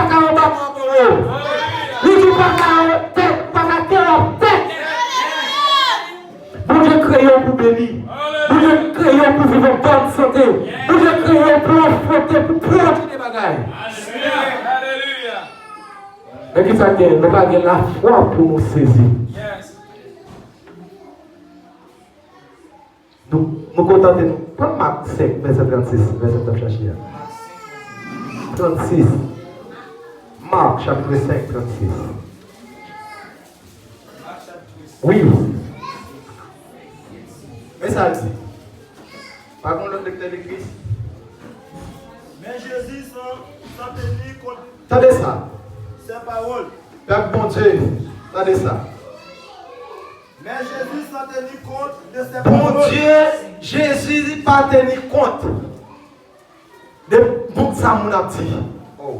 pas qu'à en bas pour eux. Il dit pas qu'à tête, pas qu'à terre en tête. Bon Dieu créé pour bénir. Bon Dieu créé pour vivre en bonne santé. Bon Dieu créé pour affronter, pour produire des bagailles. Mais qui ça gagne? Nous pas gagner la foi pour nous saisir. Nous contentons nous. Prends Marc 5, verset 36, verset 36. 36. Marc chapitre 5, 36. Oui. Mais ça dit. Par contre, le lecteur de Christ. Mais Jésus s'en tenir compte. Attendez ça. Ses paroles. Père bon Dieu. Attendez ça. Mais Jésus s'en tenir compte de ses paroles. Bon Dieu, Jésus n'a pas tenu compte de bon ça mon petit.